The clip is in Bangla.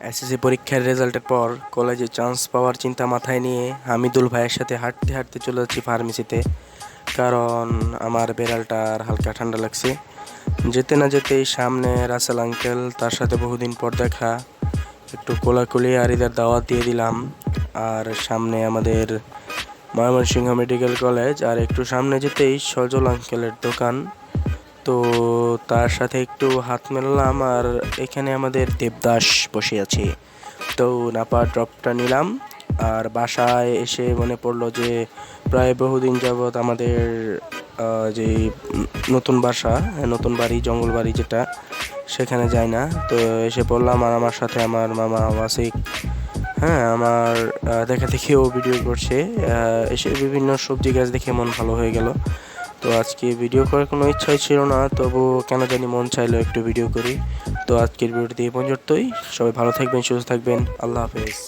এসএসসি পরীক্ষার রেজাল্টের পর কলেজে চান্স পাওয়ার চিন্তা মাথায় নিয়ে হামিদুল ভাইয়ের সাথে হাঁটতে হাঁটতে চলে যাচ্ছি ফার্মেসিতে। কারণ আমার বেড়ালটার হালকা ঠান্ডা লাগছে। যেতে না যেতেই সামনে রাসেল আঙ্কেল, তার সাথে বহুদিন পর দেখা, একটু কোলাকুলি আর ঈদের দাওয়াত দিয়ে দিলাম। আর সামনে আমাদের ময়মনসিংহ মেডিকেল কলেজ, আর একটু সামনে যেতেই সজল আঙ্কেলের দোকান। তো তার সাথে একটু হাত মেলালাম, আর এখানে আমাদের দেবদাস বসে আছে। তো নাপা ড্রপটা নিলাম, আর বাসায় এসে মনে পড়লো যে প্রায় বহুদিন যাবৎ আমাদের যে নতুন বাসা, নতুন বাড়ি, জঙ্গল বাড়ি যেটা, সেখানে যাই না। তো এসে পড়লাম, আর আমার সাথে আমার মামা ওয়াসিক, হ্যাঁ, আমার দেখা দেখেও ভিডিও করছে। এসে বিভিন্ন সবজি গাছ দেখে মন ভালো হয়ে গেল। তো আজকে ভিডিও করার কোনো ইচ্ছাই ছিল না, তবু কেন জানি মন চাইলো একটু ভিডিও করি। তো আজকের ভিডিওটি এই পর্যন্তই। সবাই ভালো থাকবেন, সুস্থ থাকবেন। আল্লাহ হাফেজ।